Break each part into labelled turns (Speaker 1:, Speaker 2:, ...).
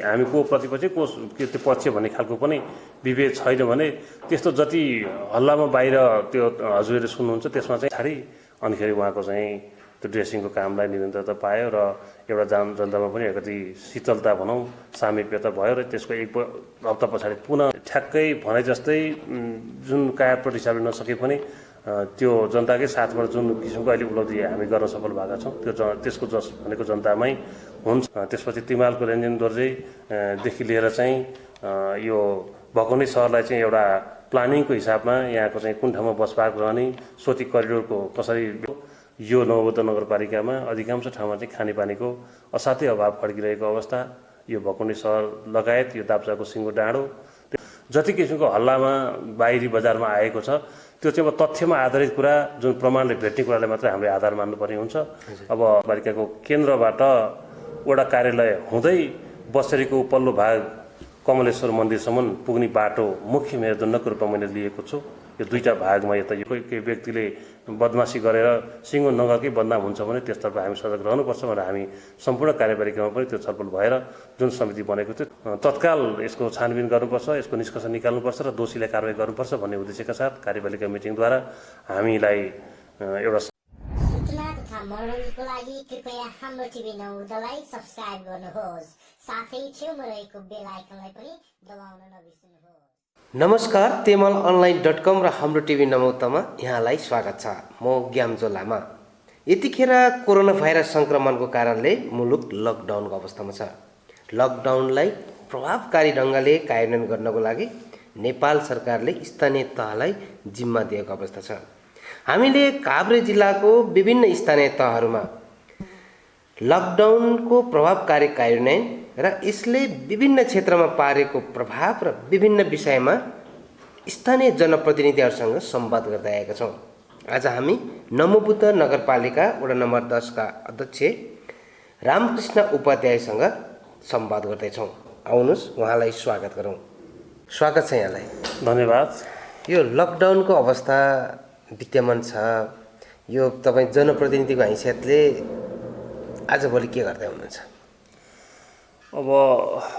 Speaker 1: हामी को प्रतिपक्ष को त्यो पक्ष भन्ने खालको पनि विभेद छैन भने त्यस्तो जति हल्लामा बाहिर त्यो हजुरले सुन्नुहुन्छ त्यसमा चाहिँ छाडी अनिखेरि उहाँको चाहिँ त्यो ड्रेसिङको कामलाई निरन्तरता पायो र एउटा जनतामा पनि अलिकति शीतलता भनौँ सामिप्यता भयो र त्यसको एक हप्ता पछाडि पुनः ठ्याक्कै भने जस्तै जुन कायापलट हिसाबले नसके पनि त्यो जनताकै साथबाट जुन किसिमको अहिले उपलब्धि हामी गर्न सफल भएका छौँ त्यो त्यसको जस भनेको जनतामै हुन्छ। त्यसपछि तिमालको लेनदेन दोर्जेदेखि लिएर चाहिँ यो भकुण्डे सहरलाई चाहिँ एउटा प्लानिङको हिसाबमा यहाँको चाहिँ कुन ठाउँमा बस पार्क रहने सोती करिडोरको कसरी यो नवबुद्ध नगरपालिकामा अधिकांश ठाउँमा चाहिँ खानेपानीको असाध्यै अभाव खड्किरहेको अवस्था यो भकुण्डे सहर लगायत यो दाप्चाको सिङ्गो डाँडो जति किसिमको हल्लामा बाहिरी बजारमा आएको छ त्यो चाहिँ अब तथ्यमा आधारित कुरा जुन प्रमाणले भेट्ने कुरालाई मात्रै हामीले आधार मान्नुपर्ने हुन्छ। अब पालिकाको केन्द्रबाट वडा कार्यालय हुँदै बसेरीको उपल्लो भाग कमलेश्वर मन्दिरसम्म पुग्ने बाटो मुख्य मेरुदण्डको रूपमा मैले लिएको छु। यो दुईटा भागमा यता कोही व्यक्तिले बदमासी गरेर सिङ्गो नगरकै बदनाम हुन्छ भने त्यसतर्फ हामी सजग रहनुपर्छ भनेर हामी सम्पूर्ण कार्यपालिकामा पनि त्यो छलफल भएर जुन समिति बनेको थियो तत्काल यसको छानबिन गर्नुपर्छ, यसको निष्कर्ष निकाल्नुपर्छ र दोषीलाई कारवाही गर्नुपर्छ भन्ने उद्देश्यका साथ कार्यपालिका मिटिङद्वारा हामीलाई एउटा
Speaker 2: सूचना तथा मनोरञ्जनको लागि कृपया हाम्रो टिभी 9 उर्दलाई सब्स्क्राइब गर्नुहोस्, साथै छेउमा रहेको बेल आइकनलाई पनि दबाउन नबिर्सनुहोस्।
Speaker 3: नमस्कार, तेमल अनलाइन.com र हाम्रो टिभी 9 उर्दमा यहाँलाई स्वागत छ। म ग्याम्जो लामा। यतिखेर कोरोना भाइरस सङ्क्रमणको कारणले मुलुक लकडाउनको अवस्थामा छ। लकडाउनलाई प्रभावकारी ढङ्गले कार्यान्वयन गर्नको लागि नेपाल सरकारले स्थानीय तहलाई जिम्मा दिएको अवस्था छ। हामीले काभ्रे जिल्लाको विभिन्न स्थानीय तहहरूमा लकडाउनको प्रभावकारी कार्यान्वयन र यसले विभिन्न क्षेत्रमा पारेको प्रभाव र विभिन्न विषयमा स्थानीय जनप्रतिनिधिहरूसँग संवाद गर्दै आएका छौँ। आज हामी नमोबुद्ध नगरपालिका वडा नम्बर 10 का अध्यक्ष रामकृष्ण उपाध्यायसँग संवाद गर्दैछौँ। आउनुहोस् उहाँलाई स्वागत गरौँ। स्वागत छ यहाँलाई।
Speaker 1: धन्यवाद।
Speaker 3: यो लकडाउनको अवस्था विद्यमान छ, यो तपाईँ जनप्रतिनिधिको हैसियतले आजभोलि के गर्दै हुनुहुन्छ?
Speaker 1: अब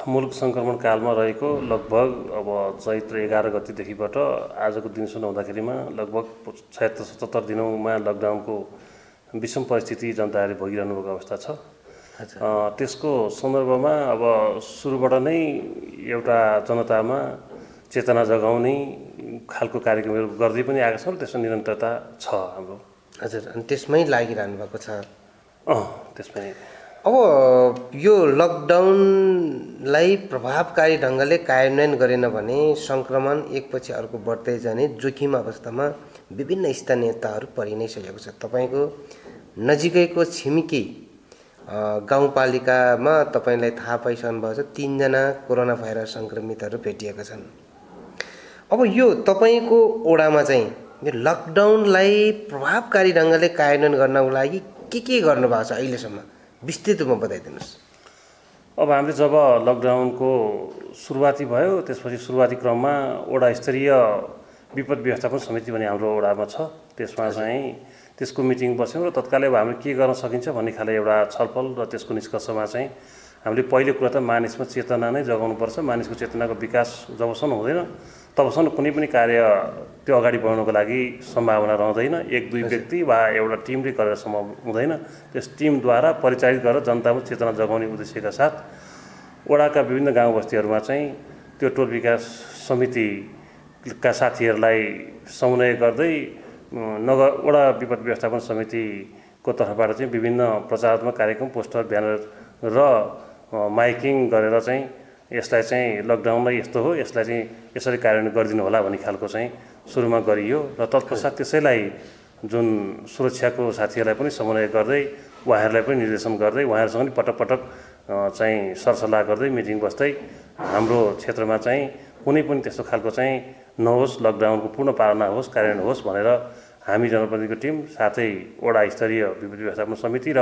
Speaker 1: मुलुक सङ्क्रमण कालमा रहेको लगभग अब चैत्र 11 गतिदेखिबाट आजको दिनसम्म हुँदाखेरिमा लगभग 76-77 दिनौँमा लकडाउनको विषम परिस्थिति जनताहरूले भोगिरहनु भएको अवस्था छ। त्यसको सन्दर्भमा अब सुरुबाट नै एउटा जनतामा चेतना जगाउने खालको कार्यक्रमहरू गर्दै पनि आएका छौँ। त्यसमा निरन्तरता छ हाम्रो।
Speaker 3: हजुर, अनि त्यसमै लागिरहनु भएको छ?
Speaker 1: त्यसमै।
Speaker 3: अब यो लकडाउनलाई प्रभावकारी ढङ्गले कार्यान्वयन गरेन भने सङ्क्रमण एकपछि अर्को बढ्दै जाने जोखिम अवस्थामा विभिन्न स्थानीय तहहरू परि नै सकेको छ। तपाईँको नजिकैको छिमेकी गाउँपालिकामा तपाईँलाई थाहा पाइसक्नुभएको छ 3 जना कोरोना भाइरस सङ्क्रमितहरू भेटिएका छन्। अब यो तपाईँको ओडामा चाहिँ यो लकडाउनलाई प्रभावकारी ढङ्गले कार्यान्वयन गर्नको लागि के गर्नुभएको छ अहिलेसम्म? विस्तृत रूपमा बताइदिनुहोस्।
Speaker 1: अब हामीले जब लकडाउनको सुरुवाती भयो त्यसपछि सुरुवाती क्रममा वडा स्तरीय विपद व्यवस्थापन समिति भन्ने हाम्रो वडामा छ। त्यसमा चाहिँ त्यसको मिटिङ बस्यौँ र तत्कालै अब हामीले के गर्न सकिन्छ भन्ने खाले एउटा छलफल र त्यसको निष्कर्षमा चाहिँ हामीले पहिलो कुरा त मानिसमा चेतना नै जगाउनुपर्छ। मानिसको चेतनाको विकास जबसम्म हुँदैन तबसम्म कुनै पनि कार्य त्यो अगाडि बढाउनको लागि सम्भावना रहँदैन। 1-2 व्यक्ति वा एउटा टिमले गरेर सम्भव हुँदैन। त्यस टिमद्वारा परिचालित गरेर जनतामा चेतना जगाउने उद्देश्यका साथ वडाका विभिन्न गाउँ बस्तीहरूमा चाहिँ त्यो टोल विकास समितिका साथीहरूलाई समन्वय गर्दै वडा विपद व्यवस्थापन समितिको तर्फबाट चाहिँ विभिन्न प्रचारात्मक कार्यक्रम, पोस्टर, ब्यानर र माइकिङ गरेर चाहिँ यसलाई चाहिँ लकडाउनलाई यस्तो हो, यसलाई चाहिँ यसरी कार्यान्वयन गरिदिनु होला भन्ने खालको चाहिँ सुरुमा गरियो र तत्पश्चात त्यसैलाई जुन सुरक्षाको साथीहरूलाई पनि समन्वय गर्दै उहाँहरूलाई पनि निर्देशन गर्दै उहाँहरूसँग पनि पटक पटक चाहिँ सरसल्लाह गर्दै मिटिङ बस्दै हाम्रो क्षेत्रमा चाहिँ कुनै पनि त्यस्तो खालको चाहिँ नहोस्, लकडाउनको पूर्ण पालना होस्, कार्यान्वयन होस् भनेर हामी जनप्रतिनिधिको टिम साथै वडा स्तरीय विपद व्यवस्थापन समिति र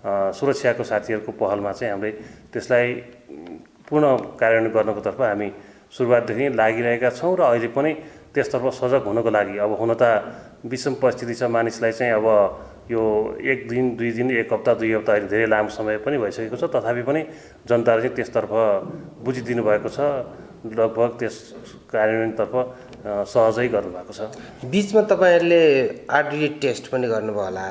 Speaker 1: सुरक्षाको साथीहरूको पहलमा चाहिँ हामीले त्यसलाई पूर्ण कार्यान्वयन गर्नको तर्फ हामी सुरुवातदेखि लागिरहेका छौँ र अहिले पनि त्यसतर्फ सजग हुनको लागि अब हुन त विषम परिस्थिति छ, मानिसलाई चाहिँ अब यो 1 दिन 2 दिन 1 हप्ता 2 हप्ता अहिले धेरै लामो समय पनि भइसकेको छ, तथापि पनि जनताले चाहिँ त्यसतर्फ बुझिदिनु भएको छ, लगभग त्यस कार्यान्वयनतर्फ सहजै गर्नुभएको छ।
Speaker 3: बिचमा तपाईँहरूले आरडिटी टेस्ट पनि गर्नुभयो होला।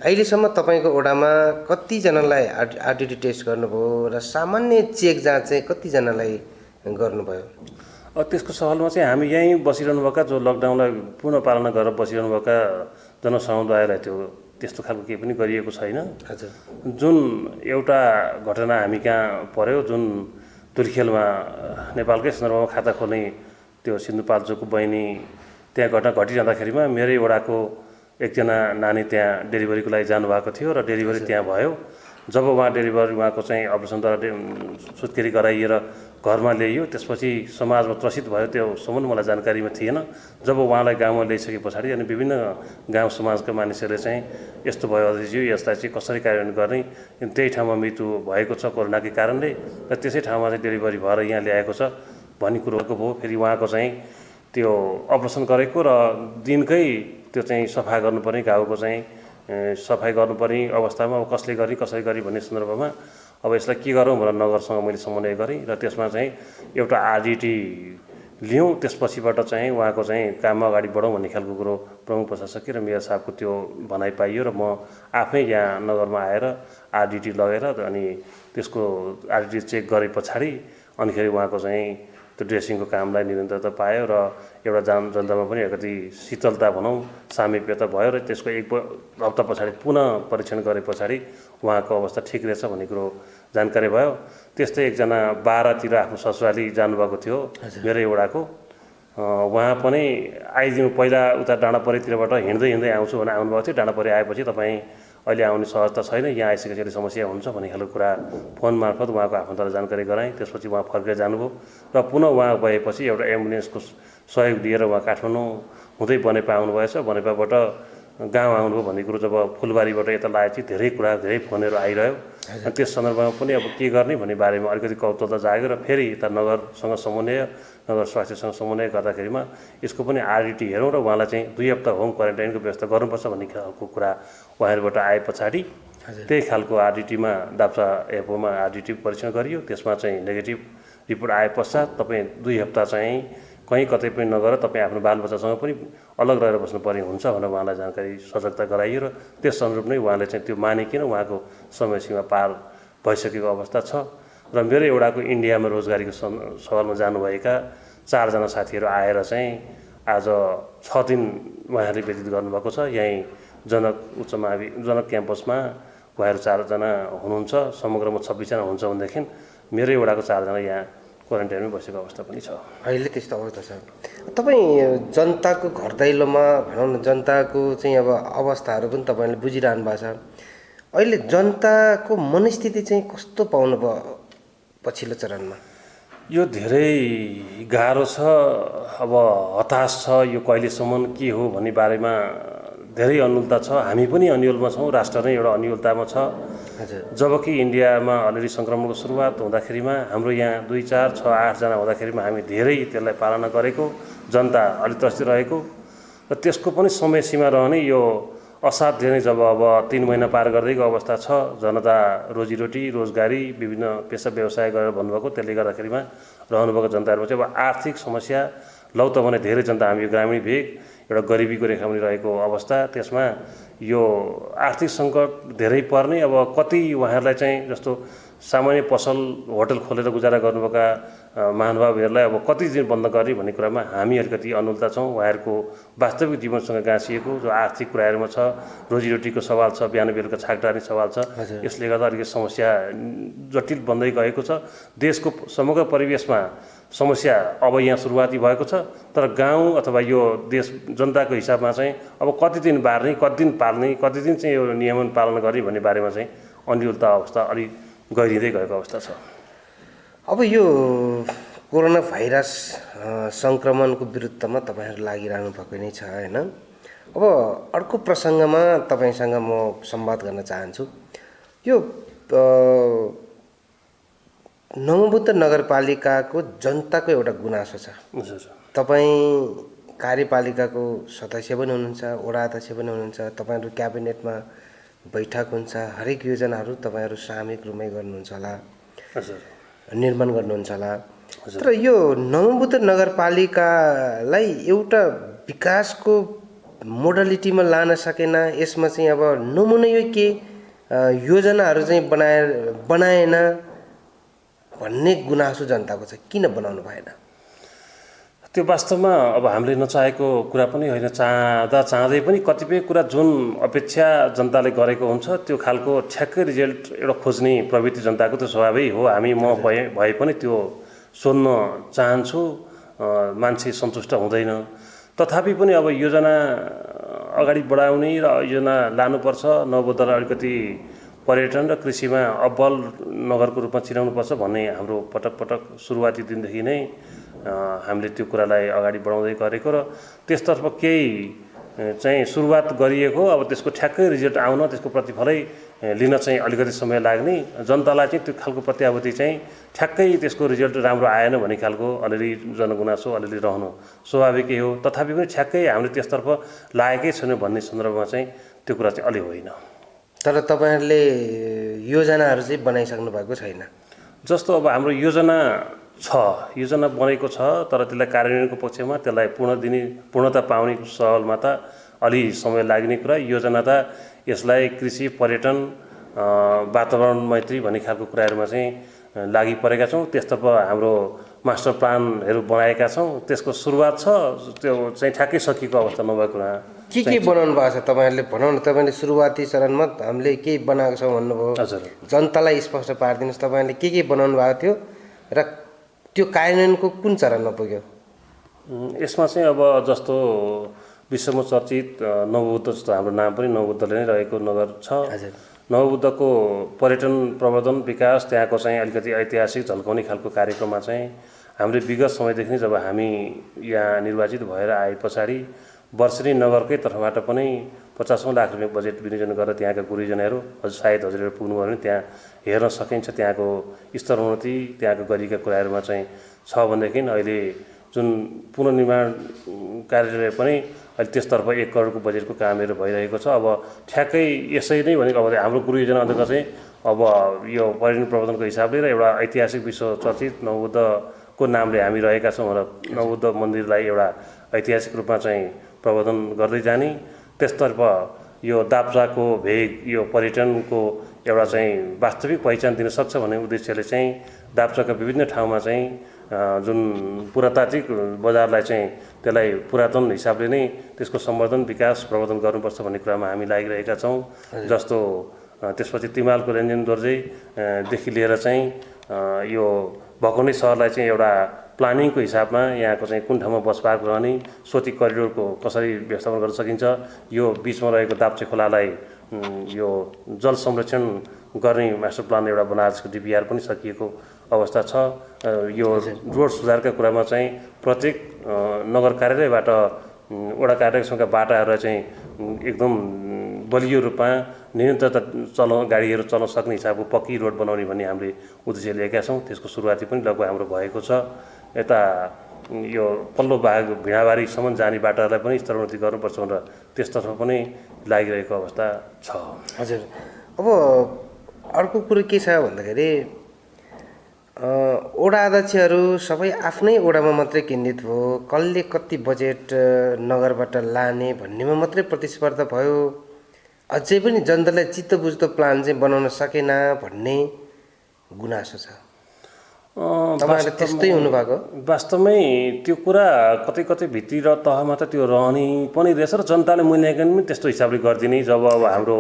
Speaker 3: अहिलेसम्म तपाईँको ओडामा कतिजनालाई आरडिटी टेस्ट गर्नुभयो र सामान्य चेक जाँच चाहिँ कतिजनालाई गर्नुभयो?
Speaker 1: त्यसको सवालमा चाहिँ हामी यहीँ बसिरहनुभएका जो लकडाउनलाई पूर्ण पालना गरेर बसिरहनुभएका जनसमुदायलाई त्यस्तो खालको केही पनि गरिएको छैन।
Speaker 3: हजुर।
Speaker 1: जुन एउटा घटना हामी कहाँ पर्यो, जुन तुर्खेलमा नेपालकै सन्दर्भमा खाता खोल्ने त्यो सिन्धुपाल्चोकको बहिनी त्यहाँ घटना घटिरहँदाखेरिमा मेरै वडाको एकजना नानी त्यहाँ डेलिभरीको लागि जानुभएको थियो र डेलिभरी त्यहाँ भयो। जब उहाँको चाहिँ अपरेसनद्वारा सुत्केरी गराइएर घरमा ल्याइयो, त्यसपछि समाजमा त्रसित भयो, त्यो सम्म मलाई जानकारीमा थिएन। जब उहाँलाई गाउँमा ल्याइसके पछाडि अनि विभिन्न गाउँ समाजका मानिसहरूले चाहिँ यस्तो भयो अध्यक्षज्यू, यसलाई चाहिँ कसरी कार्यान्वयन गर्ने, त्यही ठाउँमा मृत्यु भएको छ कोरोनाकै कारणले र त्यसै ठाउँमा चाहिँ डेलिभरी भएर यहाँ ल्याएको छ भन्ने कुरोको भयो। फेरि उहाँको चाहिँ त्यो अपरेसन गरेको र दिनकै त्यो चाहिँ सफा गर्नुपर्ने घाउको चाहिँ सफाइ गर्नुपर्ने अवस्थामा अब कसले गरी भन्ने सन्दर्भमा अब यसलाई के गरौँ भनेर नगरसँग मैले समन्वय गरेँ र त्यसमा चाहिँ एउटा आरडिटी लियौँ। त्यसपछिबाट चाहिँ उहाँको चाहिँ काममा अगाडि बढौँ भन्ने खालको कुरो प्रमुख प्रशासक र मेयर साहबको त्यो भनाइ पाइयो र म आफै यहाँ नगरमा आएर आरडिटी लगेर अनि त्यसको आरडिटी चेक गरे पछाडि अनिखेरि उहाँको चाहिँ त्यो ड्रेसिङको कामलाई निरन्तरता पायो र एउटा जनतामा पनि अलिकति शीतलता भनौँ, सामिप्यता भयो र त्यसको 1 हप्ता पछाडि पुनः परीक्षण गरे पछाडि उहाँको अवस्था ठिक रहेछ भन्ने कुरो जानकारी भयो। त्यस्तै एकजना 12 तिर आफ्नो ससुराली जानुभएको थियो मेरै वडाको, उहाँ पनि आइदिनु पहिला उता डाँडापरेतिरबाट हिँड्दै आउँछु भनेर आउनुभएको थियो। डाँडापरे आएपछि तपाईँ अहिले आउने सहजता छैन, यहाँ आइसकेपछि समस्या हुन्छ भन्ने खालको कुरा फोन मार्फत उहाँको आफन्तलाई जानकारी गराएँ। त्यसपछि उहाँ फर्केर जानुभयो र पुनः उहाँ गएपछि एउटा एम्बुलेन्सको सहयोग लिएर उहाँ काठमाडौँ हुँदै बनेपा आउनुभएछ। बनेपाबाट गाउँ आउनुभयो भन्ने कुरो जब फुलबारीबाट यता लागेपछि धेरै फोनहरू आइरह्यो। अनि त्यस सन्दर्भमा पनि अब के गर्ने भन्ने बारेमा अलिकति कौतूहलता जाग्यो र फेरि यता नगरसँग समन्वय, नगर स्वास्थ्यसँग समन्वय गर्दाखेरिमा यसको पनि आरडिटी हेरौँ र उहाँलाई चाहिँ 2 हप्ता होम क्वारेन्टाइनको व्यवस्था गर्नुपर्छ भन्ने खालको कुरा उहाँहरूबाट आए पछाडि त्यही खालको आरडिटीमा दाप्चा एपओमा आरडिटी परीक्षण गरियो। त्यसमा चाहिँ नेगेटिभ रिपोर्ट आए पश्चात तपाईँ 2 हप्ता चाहिँ कहीँ कतै पनि नगएर तपाईँ आफ्नो बालबच्चासँग पनि अलग रहेर बस्नुपर्ने हुन्छ भनेर उहाँलाई जानकारी सजगता गराइयो र त्यस अनुरूप नै उहाँले चाहिँ त्यो मानिकन उहाँको समय सीमा पार भइसकेको अवस्था छ। र मेरो एउटाको इन्डियामा रोजगारीको सवालमा जानुभएका 4 जना साथीहरू आएर चाहिँ आज 6 दिन उहाँहरूले व्यतीत गर्नुभएको छ। यहीँ जनक क्याम्पसमा उहाँहरू 4 जना हुनुहुन्छ, समग्रमा 26 जना हुन्छ भनेदेखि मेरै वडाको 4 जना यहाँ क्वारेन्टाइनमै बसेको अवस्था पनि छ।
Speaker 3: अहिले त्यस्तो अवस्था छ। तपाईँ जनताको घर दैलोमा भनौँ न, जनताको चाहिँ अब अवस्थाहरू पनि तपाईँले बुझिरहनु भएको छ। अहिले जनताको मनस्थिति चाहिँ कस्तो पाउनु भयो पछिल्लो चरणमा?
Speaker 1: यो धेरै गाह्रो छ, अब हताश छ, यो कहिलेसम्म के हो भन्ने बारेमा धेरै अन्योलता छ। हामी पनि अन्योलमा छौँ, राष्ट्र नै एउटा अन्योलतामा छ। जबकि इन्डियामा अलरेडी सङ्क्रमणको सुरुवात हुँदाखेरिमा हाम्रो यहाँ 2, 4, 6, 8 जना हुँदाखेरिमा हामी धेरै त्यसलाई पालना गरेको, जनता अलि त्रसित रहेको र त्यसको पनि समय सीमा रहने यो असाध्य नै जब अब 3 महिना पार गर्दैको अवस्था छ। जनता रोजीरोटी, रोजगारी, विभिन्न पेसा व्यवसाय गरेर भन्नुभएको, त्यसले गर्दाखेरिमा रहनुभएको जनताहरूमा चाहिँ अब आर्थिक समस्या लौ त भने धेरै जनता हामी ग्रामीण भेग एउटा गरिबीको रेखामुनि रहेको अवस्था, त्यसमा यो आर्थिक सङ्कट धेरै पर्ने। अब कति उहाँहरूलाई चाहिँ जस्तो सामान्य पसल होटल खोलेर गुजारा गर्नुभएका महानुभावहरूलाई अब कति दिन बन्द गर्ने भन्ने कुरामा हामी अलिकति अनुकूलता छौँ। उहाँहरूको वास्तविक जीवनसँग गाँसिएको जो आर्थिक कुराहरूमा छ, रोजीरोटीको सवाल छ, बिहान बेलुका छाक टार्ने सवाल छ, यसले गर्दा अलिकति समस्या जटिल बन्दै गएको छ। देशको समग्र परिवेशमा समस्या अब यहाँ सुरुवाती भएको छ, तर गाउँ अथवा यो देश जनताको हिसाबमा चाहिँ अब कति दिन बार्ने, कति दिन पाल्ने, कति दिन चाहिँ यो नियमन पालन गर्ने भन्ने बारेमा चाहिँ अन्योलता अवस्था अलिक गहिरिँदै गएको अवस्था छ।
Speaker 3: अब यो कोरोना भाइरस सङ्क्रमणको विरुद्धमा तपाईँहरू लागिरहनु भएको नै छ होइन। अब अर्को प्रसङ्गमा तपाईँसँग म संवाद गर्न चाहन्छु। यो नवबुद्ध नगरपालिकाको जनताको एउटा गुनासो छ। तपाईँ कार्यपालिकाको सदस्य पनि हुनुहुन्छ, वडा अध्यक्ष पनि हुनुहुन्छ, तपाईँहरू क्याबिनेटमा बैठक हुन्छ, हरेक योजनाहरू तपाईँहरू सामूहिक रूपमै गर्नुहुन्छ होला,
Speaker 1: हजुर
Speaker 3: निर्माण गर्नुहुन्छ होला। तर यो नवबुद्ध नगरपालिकालाई एउटा विकासको मोडलिटीमा लान सकेन, यसमा चाहिँ अब नमुनै के योजनाहरू चाहिँ बनाएन भन्ने गुनासो जनताको छ। किन बनाउनु भएन?
Speaker 1: त्यो वास्तवमा अब हामीले नचाहेको कुरा पनि होइन, चाहँदै पनि कतिपय कुरा जुन अपेक्षा जनताले गरेको हुन्छ त्यो खालको ठ्याक्कै रिजल्ट एउटा खोज्ने प्रवृत्ति जनताको त्यो स्वभावै हो। म भए पनि त्यो सोध्न चाहन्छु, मान्छे सन्तुष्ट हुँदैन। तथापि पनि अब योजना अगाडि बढाउने र योजना लानुपर्छ, नवबुद्धलाई अलिकति पर्यटन र कृषिमा अब्बल नगरको रूपमा चिनाउनुपर्छ भन्ने हाम्रो पटक पटक सुरुवाती दिनदेखि नै हामीले त्यो कुरालाई अगाडि बढाउँदै गरेको र त्यसतर्फ केही चाहिँ सुरुवात गरिएको। अब त्यसको ठ्याक्कै रिजल्ट आउन, त्यसको प्रतिफलै लिन चाहिँ अलिकति समय लाग्ने, जनतालाई चाहिँ त्यो खालको प्रत्याभूति चाहिँ ठ्याक्कै त्यसको रिजल्ट राम्रो आएन भन्ने खालको अलिअलि जनगुनासो अलिअलि रहनु स्वाभाविकै हो। तथापि पनि ठ्याक्कै हामीले त्यसतर्फ लागेकै छैन भन्ने सन्दर्भमा चाहिँ त्यो कुरा चाहिँ अलि होइन।
Speaker 3: तर तपाईँहरूले योजनाहरू चाहिँ बनाइसक्नु भएको छैन।
Speaker 1: जस्तो अब हाम्रो योजना बनेको छ, तर त्यसलाई कार्यान्वयनको पक्षमा त्यसलाई पूर्णता पाउने सवालमा त अलि समय लाग्ने कुरा। योजना त यसलाई कृषि, पर्यटन, वातावरण मैत्री भन्ने खालको कुराहरूमा चाहिँ लागि परेका छौँ। त्यसतर्फ हाम्रो मास्टर प्लानहरू बनाएका छौँ, त्यसको सुरुवात छ, त्यो चाहिँ ठ्याक्कै सकिएको अवस्था नभएको कुरा।
Speaker 3: के बनाउनु भएको छ तपाईँहरूले? भनौँ न, तपाईँले सुरुवाती चरणमा हामीले के बनाएको छौँ भन्नुभयो।
Speaker 1: हजुर,
Speaker 3: जनतालाई स्पष्ट पारिदिनुहोस्, तपाईँहरूले के बनाउनु भएको थियो र त्यो कार्यान्वयनको कुन चरणमा पुग्यो?
Speaker 1: यसमा चाहिँ अब जस्तो विश्वमा चर्चित नवबुद्ध, जस्तो हाम्रो नाम पनि नवबुद्धले नै रहेको नगर छ। नवबुद्धको पर्यटन प्रवर्धन विकास, त्यहाँको चाहिँ अलिकति ऐतिहासिक झल्काउने खालको कार्यक्रममा चाहिँ हामीले विगत समयदेखि नै जब हामी यहाँ निर्वाचित भएर आए पछाडि वर्षेनी नगरकै तर्फबाट पनि 50 लाख रुपियाँ बजेट विनियोजन गरेर त्यहाँका गुरुजनहरू, सायद हजुरहरू पुग्नुभयो भने त्यहाँ हेर्न सकिन्छ त्यहाँको स्तरोन्नति, त्यहाँको गरिएका कुराहरूमा चाहिँ छ भनेदेखि अहिले जुन पुनर्निर्माण कार्यालय पनि अहिले त्यसतर्फ 1 करोडको बजेटको कामहरू भइरहेको छ। अब ठ्याक्कै यसै नै भनेको अब हाम्रो गुरुयोजना अन्तर्गत चाहिँ अब यो पर्यटन प्रवर्धनको हिसाबले र एउटा ऐतिहासिक विश्व चर्चित नवबुद्धको नामले हामी रहेका छौँ र नवबुद्ध मन्दिरलाई एउटा ऐतिहासिक रूपमा चाहिँ प्रवर्धन गर्दै जाने, त्यसतर्फ यो दाप्चाको भेग यो पर्यटनको एउटा चाहिँ वास्तविक पहिचान दिन सक्छ भन्ने उद्देश्यले चाहिँ दाप्चाका विभिन्न ठाउँमा चाहिँ जुन पुरातात्विक बजारलाई चाहिँ त्यसलाई पुरातन हिसाबले नै त्यसको सम्वर्धन, विकास, प्रवर्धन गर्नुपर्छ भन्ने कुरामा हामी लागिरहेका छौँ। जस्तो त्यसपछि तिमालको रेन्जन दोर्जेदेखि लिएर चाहिँ यो भकुण्डे सहरलाई चाहिँ एउटा प्लानिङको हिसाबमा यहाँको चाहिँ कुन ठाउँमा बस पार्क रहने, सोती करिडोरको कसरी व्यवस्थापन गर्न सकिन्छ, यो बिचमा रहेको दाप्चे खोलालाई यो जल संरक्षण गर्ने मास्टर प्लान एउटा बनाएर त्यसको डिपिआर पनि सकिएको अवस्था छ। यो रोड सुधारका कुरामा चाहिँ प्रत्येक नगर कार्यालयबाट वडा कार्यालयसँगका बाटाहरूलाई चाहिँ एकदम बलियो रूपमा निरन्तरता गाडीहरू चल्न सक्ने हिसाबको पक्की रोड बनाउने भन्ने हामीले उद्देश्य लिएका छौँ। त्यसको सुरुवाती पनि लगभग हाम्रो भएको छ। यता यो पल्लो भाग भिडाबारीसम्म जाने बाटाहरूलाई पनि स्तरोन्नति गर्नुपर्छ भनेर त्यसतर्फ पनि लागिरहेको अवस्था छ।
Speaker 3: हजुर, अब अर्को कुरो के छ भन्दाखेरि वडा अध्यक्षहरू सबै आफ्नै वडामा मात्रै केन्द्रित भयो, कसले कति बजेट नगरबाट लाने भन्नेमा मात्रै प्रतिस्पर्धा भयो, अझै पनि जनतालाई चित्त बुझ्दो प्लान चाहिँ बनाउन सकेन भन्ने गुनासो छ। तपाईँहरूले त्यस्तै हुनुभएको?
Speaker 1: वास्तवमै त्यो कुरा कतै कतै भित्री र तहमा त त्यो रहने पनि रहेछ र जनताले मूल्याङ्कन पनि त्यस्तो हिसाबले गरिदिने। जब अब हाम्रो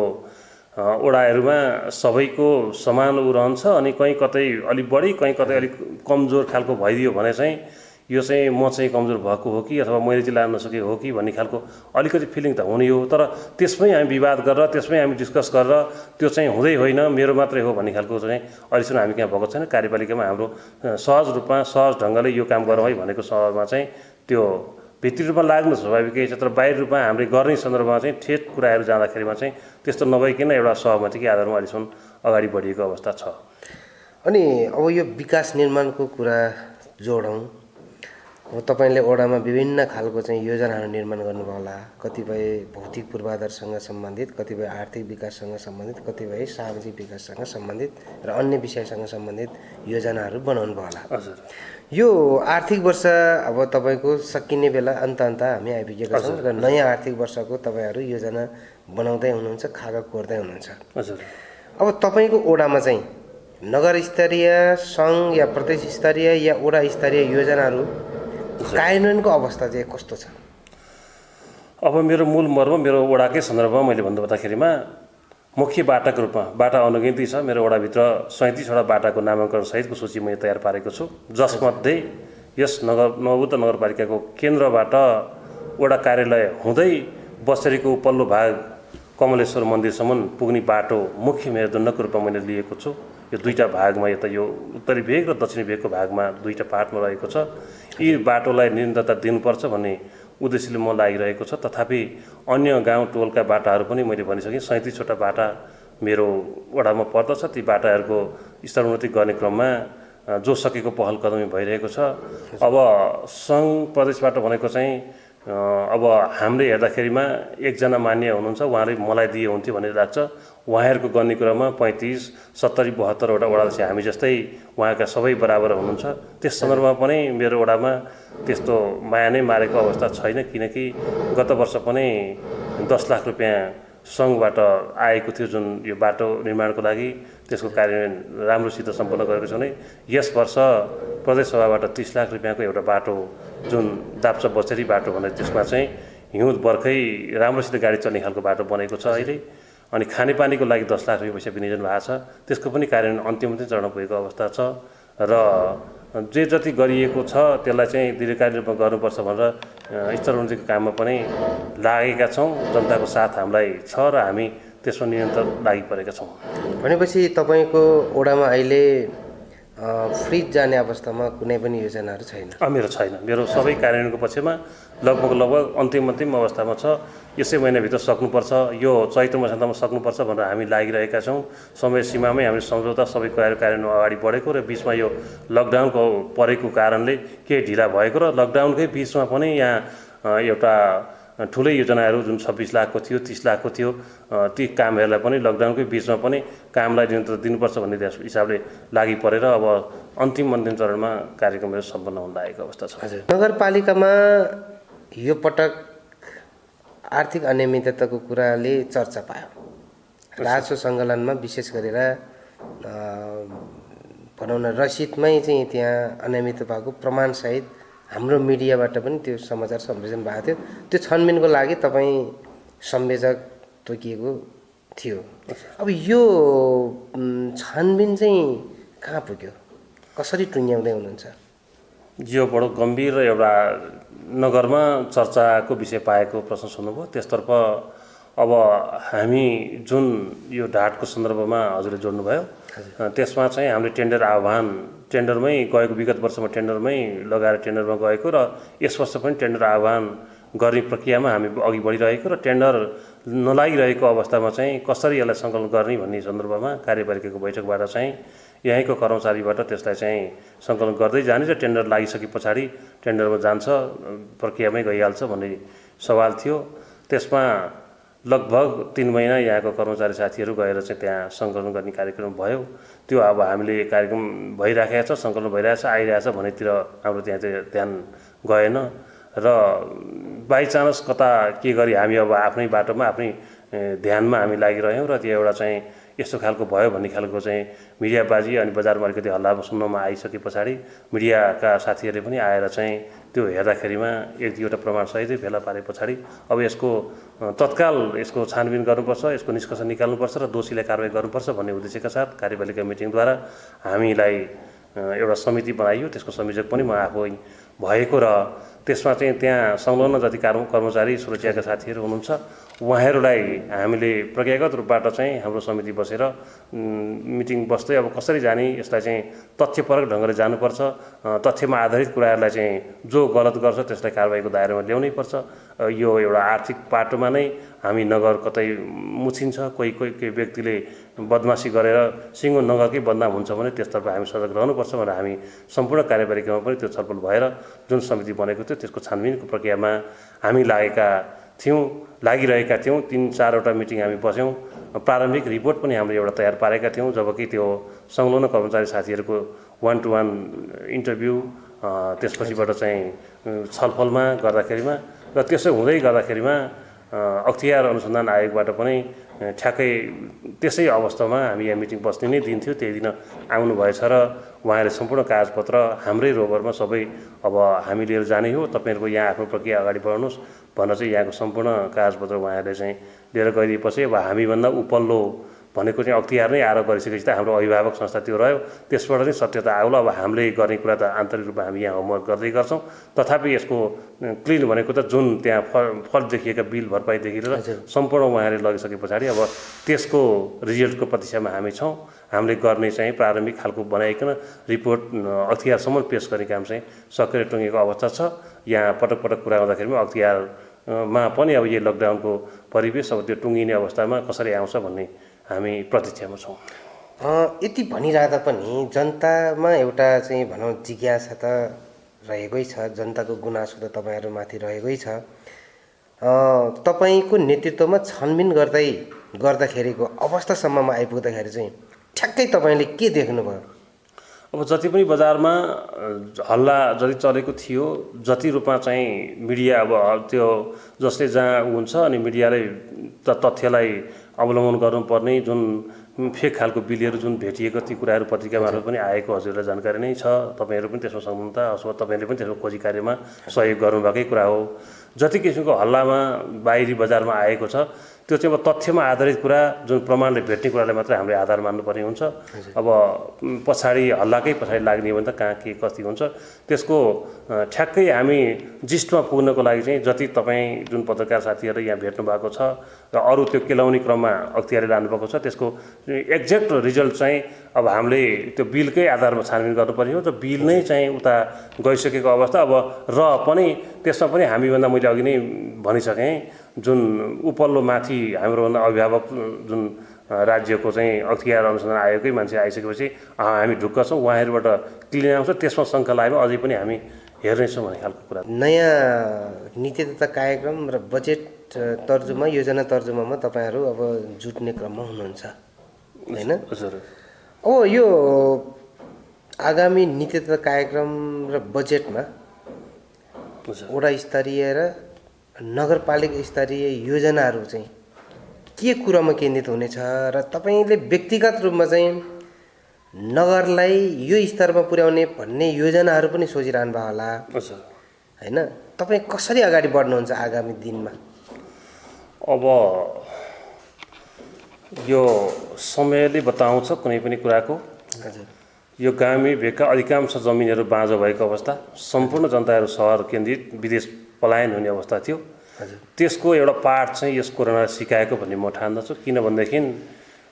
Speaker 1: वडाहरूमा सबैको समान रहन्छ अनि कहीँ कतै अलिक बढी कहीँ कतै अलिक कमजोर खालको भइदियो भने चाहिँ यो चाहिँ म चाहिँ कमजोर भएको हो कि अथवा मैले चाहिँ लान नसकेको हो कि भन्ने खालको अलिकति फिलिङ त हुने हो। तर त्यसमै हामी विवाद गरेर, त्यसमै हामी डिस्कस गरेर त्यो चाहिँ हुँदै होइन, मेरो मात्रै हो भन्ने खालको चाहिँ अहिलेसम्म हामी कहाँ भएको छैन। कार्यपालिकामा हाम्रो सहज रूपमा सहज ढङ्गले यो काम गरौँ है भनेको सहजमा चाहिँ त्यो भित्री रूपमा लाग्नु स्वाभाविकै छ। तर बाहिर रूपमा हामीले गर्ने सन्दर्भमा चाहिँ ठेट कुराहरू जाँदाखेरिमा चाहिँ त्यस्तो नभइकन एउटा सहमतिकै आधारमा अहिलेसम्म अगाडि बढिएको अवस्था छ।
Speaker 3: अनि अब यो विकास निर्माणको कुरा जोडौँ। अब तपाईँले ओडामा विभिन्न खालको चाहिँ योजनाहरू निर्माण गर्नुभयो होला, कतिपय भौतिक पूर्वाधारसँग सम्बन्धित, कतिपय आर्थिक विकाससँग सम्बन्धित, कतिपय सामाजिक विकाससँग सम्बन्धित र अन्य विषयसँग सम्बन्धित योजनाहरू बनाउनु भयो होला।
Speaker 1: हजुर।
Speaker 3: यो आर्थिक वर्ष अब तपाईँको सकिने बेला अन्त हामी आइपुगेका छौँ र नयाँ आर्थिक वर्षको तपाईँहरू योजना बनाउँदै हुनुहुन्छ, खाका कोर्दै हुनुहुन्छ।
Speaker 1: हजुर।
Speaker 3: अब तपाईँको ओडामा चाहिँ नगर स्तरीय, सङ्घ या प्रदेश स्तरीय या ओडा स्तरीय योजनाहरू कार्यान्वयनको अवस्था चाहिँ कस्तो छ?
Speaker 1: अब मेरो मूल मर्म मेरो वडाकै सन्दर्भमा मैले भन्नुपर्दाखेरिमा मुख्य बाटाको रूपमा बाटा अनगिन्ती छ। मेरो वडाभित्र 37वटा बाटाको नामाङ्करण सहितको सूची मैले तयार पारेको छु, जसमध्ये यस नवबुद्ध नगरपालिकाको केन्द्रबाट वडा कार्यालय हुँदै बस्तीको उपल्लो भाग कमलेश्वर मन्दिरसम्म पुग्ने बाटो मुख्य मेरुदण्डको रूपमा मैले लिएको छु। यो दुईटा भागमा, यता यो उत्तरी भेग र दक्षिणी भेगको भागमा दुईटा पार्टमा रहेको छ। यी बाटोलाई निरन्तरता दिनुपर्छ भन्ने उद्देश्यले म लागिरहेको छ। तथापि अन्य गाउँ टोलका बाटाहरू पनि मैले भनिसकेँ, 37वटा बाटा मेरो वडामा पर्दछ। ती बाटाहरूको स्तरोन्नति गर्ने क्रममा जो सकेको पहल कदमी भइरहेको छ। अब सङ्घ प्रदेशबाट भनेको चाहिँ अब हामीले हेर्दाखेरिमा एकजना मान्य हुनुहुन्छ, उहाँले मलाई दिए हुन्थ्यो भन्ने लाग्छ। उहाँहरूको गर्ने कुरामा 35, 70, 72वटा वडा चाहिँ हामी जस्तै उहाँका सबै बराबर हुनुहुन्छ। त्यस सन्दर्भमा पनि मेरो वडामा त्यस्तो माया नै मारेको अवस्था छैन, किनकि गत वर्ष पनि 10 लाख रुपियाँ सङ्घबाट आएको थियो जुन यो बाटो निर्माणको लागि। त्यसको कार्यान्वयन राम्रोसित सम्पन्न गरेको छ भने यस वर्ष प्रदेश सभाबाट 30 लाख रुपियाँको एउटा बाटो जुन दाप्चा बचेरी बाटो भनेर त्यसमा चाहिँ हिउँद बर्खै राम्रोसित गाडी चल्ने खालको बाटो बनेको छ अहिले। अनि खानेपानीको लागि 10 लाख रुपियाँ पैसा विनियोजन भएको छ। त्यसको पनि कार्यान्वयन अन्तिम चरणमा पुगेको अवस्था छ र जे जति गरिएको छ त्यसलाई चाहिँ दीर्घकालीन रूपमा गर्नुपर्छ भनेर स्तरोन्नतिको काममा पनि लागेका छौँ। जनताको साथ हामीलाई छ र हामी त्यसमा निरन्तर लागि परेका छौँ।
Speaker 3: भनेपछि तपाईँको ओडामा अहिले फ्रिज जाने अवस्थामा कुनै पनि योजनाहरू छैन?
Speaker 1: मेरो छैन। मेरो सबै कार्यान्वयनको पक्षमा लगभग अन्तिम अवस्थामा छ। यसै महिनाभित्र सक्नुपर्छ, यो चैत्र मसान्तमा सक्नुपर्छ भनेर हामी लागिरहेका छौँ। समय सीमामै हामी सम्झौता सबै कुराहरू कार्यान्वयन अगाडि बढेको र बिचमा यो लकडाउनको परेको कारणले केही ढिला भएको र लकडाउनकै बिचमा पनि यहाँ एउटा ठुलै योजनाहरू जुन 26 लाखको थियो, 30 लाखको थियो, ती कामहरूलाई पनि लकडाउनकै बिचमा पनि कामलाई निरन्तर दिनुपर्छ भन्ने हिसाबले लागि परेर अब अन्तिम चरणमा कार्यक्रमहरू सम्पन्न हुन लागेको अवस्था छ।
Speaker 3: हजुर। नगरपालिकामा यो पटक आर्थिक अनियमितताको कुराले चर्चा पायो। राजस्व सङ्कलनमा विशेष गरेर भनौँ न रसिदमै चाहिँ त्यहाँ अनियमित भएको प्रमाणसहित हाम्रो मिडियाबाट पनि त्यो समाचार सम्प्रेषण भएको थियो। त्यो छानबिनको लागि तपाईँ संयोजक तोकिएको थियो। अब यो छानबिन चाहिँ कहाँ पुग्यो, कसरी टुङ्ग्याउँदै हुनुहुन्छ?
Speaker 1: यो बडो गम्भीर एउटा नगरमा चर्चाको विषय पाएको प्रश्न सुन्नुभयो। त्यसतर्फ अब हामी जुन यो ढाडको सन्दर्भमा हजुरले जोड्नुभयो, त्यसमा चाहिँ हामीले टेन्डरमै गएको विगत वर्षमा टेन्डरमै लगाएर टेन्डरमा गएको र यस वर्ष पनि टेन्डर आह्वान गर्ने प्रक्रियामा हामी अघि बढिरहेको र टेन्डर नलागिरहेको अवस्थामा चाहिँ कसरी यसलाई सङ्कलन गर्ने भन्ने सन्दर्भमा कार्यपालिकाको बैठकबाट चाहिँ यहीँको कर्मचारीबाट त्यसलाई चाहिँ सङ्कलन गर्दै जाने र टेन्डर लागिसके पछाडि टेन्डरमा जान्छ, प्रक्रियामै गइहाल्छ भन्ने सवाल थियो। त्यसमा लगभग 3 महिना यहाँको कर्मचारी साथीहरू गएर चाहिँ त्यहाँ सङ्कलन गर्ने कार्यक्रम भयो। त्यो अब हामीले कार्यक्रम भइराखेको छ, सङ्कलन भइरहेछ, आइरहेछ भनेतिर हाम्रो त्यहाँ चाहिँ ध्यान गएन र बाइचान्स कता के गरी हामी अब आफ्नै बाटोमा आफ्नै ध्यानमा हामी लागिरह्यौँ र त्यो एउटा चाहिँ यस्तो खालको भयो भन्ने खालको चाहिँ मिडियाबाजी अनि बजारमा अलिकति हल्ला सुन्नमा आइसके पछाडि मिडियाका साथीहरूले पनि आएर चाहिँ त्यो हेर्दाखेरिमा एक दुईवटा प्रमाणसहितै फेला पारे पछाडि अब यसको तत्काल यसको छानबिन गर्नुपर्छ, यसको निष्कर्ष निकाल्नुपर्छ र दोषीलाई कारवाही गर्नुपर्छ भन्ने उद्देश्यका साथ कार्यपालिका मिटिङद्वारा हामीलाई एउटा समिति बनाइयो। त्यसको संयोजक पनि म आफै भएको र त्यसमा चाहिँ त्यहाँ संलग्न जति कर्मचारी सुरक्षाका साथीहरू हुनुहुन्छ उहाँहरूलाई हामीले प्रक्रियागत रूपबाट चाहिँ हाम्रो समिति बसेर मिटिङ बस्दै अब कसरी जाने यसलाई चाहिँ तथ्यपरक ढङ्गले जानुपर्छ, तथ्यमा आधारित कुराहरूलाई चाहिँ जो गलत गर्छ त्यसलाई कारबाहीको दायरामा ल्याउनै पर्छ। यो एउटा आर्थिक पाटोमा नै हामी नगर कतै मुछिन्छ, कोही व्यक्तिले बदमासी गरेर सिङ्गो नगरकै बदनाम हुन्छ भने त्यसतर्फ हामी सजग रहनुपर्छ भनेर हामी सम्पूर्ण कार्यपालिकामा पनि त्यो छलफल भएर जुन समिति बनेको थियो त्यसको छानबिनको प्रक्रियामा हामी लागिरहेका थियौँ। 3-4वटा मिटिङ हामी बस्यौँ। प्रारम्भिक रिपोर्ट पनि हामीले एउटा तयार पारेका थियौँ, जबकि त्यो संलग्न कर्मचारी साथीहरूको 1-to-1 इन्टरभ्यू त्यसपछिबाट चाहिँ छलफलमा गर्दाखेरिमा र त्यसो हुँदै गर्दाखेरिमा अख्तियार अनुसन्धान आयोगबाट पनि ठ्याक्कै त्यसै अवस्थामा हामी यहाँ मिटिङ बस्ने नै दिन थियो, त्यही दिन आउनुभएछ र उहाँले सम्पूर्ण कागजपत्र हाम्रै रोभरमा सबै अब हामी लिएर जाने हो, तपाईँहरूको यहाँ आफ्नो प्रक्रिया अगाडि बढाउनुहोस् भनेर चाहिँ यहाँको सम्पूर्ण कागजपत्र उहाँहरूले चाहिँ लिएर गइदिएपछि अब हामीभन्दा उपल्लो भनेको चाहिँ अख्तियार नै आएर गरिसकेपछि त हाम्रो अभिभावक संस्था त्यो रह्यो, त्यसबाट नै सत्यता आउला। अब हामीले गर्ने कुरा त आन्तरिक रूपमा हामी यहाँ होमवर्क गर्दै गर्छौँ, तथापि यसको क्लिन भनेको त जुन त्यहाँ फल देखिएका बिल भरपाईदेखि लिएर सम्पूर्ण उहाँले लगिसके पछाडि अब त्यसको रिजल्टको प्रतीक्षामा हामी छौँ। हामीले गर्ने चाहिँ प्रारम्भिक खालको बनाइकन रिपोर्ट अख्तियारसम्म पेस गर्ने काम चाहिँ सक्रिय टुङ्गेको अवस्था छ। यहाँ पटक पटक कुरा गर्दाखेरिमा अख्तियारमा पनि अब यो लकडाउनको परिवेश अब त्यो टुङ्गिने अवस्थामा कसरी आउँछ भन्ने हामी प्रतीक्षामा छौँ।
Speaker 3: यति भनिरहँदा पनि जनतामा एउटा चाहिँ भनौँ जिज्ञासा त रहेकै छ, जनताको गुनासो त तपाईँहरूमाथि रहेकै छ। तपाईँको नेतृत्वमा छानबिन गर्दाखेरिको अवस्थासम्ममा आइपुग्दाखेरि चाहिँ ठ्याक्कै तपाईँले के देख्नुभयो?
Speaker 1: अब जति पनि बजारमा हल्ला जति चलेको थियो, जति रूपमा चाहिँ मिडिया अब त्यो जसले जहाँ हुन्छ अनि मिडियाले तथ्यलाई अवलम्बन गर्नुपर्ने जुन फेक खालको बिलहरू जुन भेटिएको ती कुराहरू पत्रिका मार्फत पनि आएको हजुरलाई जानकारी नै छ। तपाईँहरू पनि त्यसमा संलग्नता अथवा तपाईँले पनि त्यसको खोजी कार्यमा सहयोग गर्नुभएकै कुरा हो। जति किसिमको हल्लामा बाहिरी बजारमा आएको छ त्यो चाहिँ अब तथ्यमा आधारित कुरा, जुन प्रमाणले भेट्ने कुरालाई मात्रै हामीले आधार मान्नुपर्ने हुन्छ। अब पछाडि हल्लाकै पछाडि लाग्ने हो भने त कहाँ के कति हुन्छ, त्यसको ठ्याक्कै हामी जिस्टमा पुग्नको लागि चाहिँ जति तपाईँ जुन पत्रकार साथीहरू यहाँ भेट्नु भएको छ र अरू त्यो केलाउने क्रममा अख्तियारले लानुभएको छ, त्यसको एक्ज्याक्ट रिजल्ट चाहिँ अब हामीले त्यो बिलकै आधारमा छानबिन गर्नुपर्ने हो। र बिल नै चाहिँ उता गइसकेको अवस्था अब र पनि त्यसमा पनि हामीभन्दा मैले अघि नै भनिसकेँ, जुन उपल्लो माथि हाम्रोभन्दा अभिभावक जुन राज्यको चाहिँ अख्तियार अनुसन्धान आयोगकै मान्छे आइसकेपछि हामी ढुक्क छौँ, उहाँहरूबाट क्लिन आउँछ, त्यसमा शङ्का लागेमा अझै पनि हामी हेर्नेछौँ भन्ने खालको कुरा।
Speaker 3: नयाँ नीति तथा कार्यक्रम र बजेट तर्जुमा, योजना तर्जुमामा तपाईँहरू अब जुट्ने क्रममा हुनुहुन्छ होइन?
Speaker 1: हजुर।
Speaker 3: अब यो आगामी नीति तथा कार्यक्रम र बजेटमा वडा स्तरीय र नगरपालिका स्तरीय योजनाहरू चाहिँ के कुरामा केन्द्रित हुनेछ र तपाईँले व्यक्तिगत रूपमा चाहिँ नगरलाई यो स्तरमा पुर्याउने भन्ने योजनाहरू पनि सोचिरहनु भयो होला होइन? तपाईँ कसरी अगाडि बढ्नुहुन्छ आगामी दिनमा?
Speaker 1: अब यो समयले बताउँछ कुनै पनि कुराको।
Speaker 3: हजुर।
Speaker 1: यो ग्रामीण भेगका अधिकांश जमिनहरू बाँझो भएको अवस्था, सम्पूर्ण जनताहरू सहर केन्द्रित विदेश पलायन हुने अवस्था थियो। त्यसको एउटा पार्ट चाहिँ यस कोरोनाले सिकाएको भन्ने म ठान्दछु। किनभनेदेखि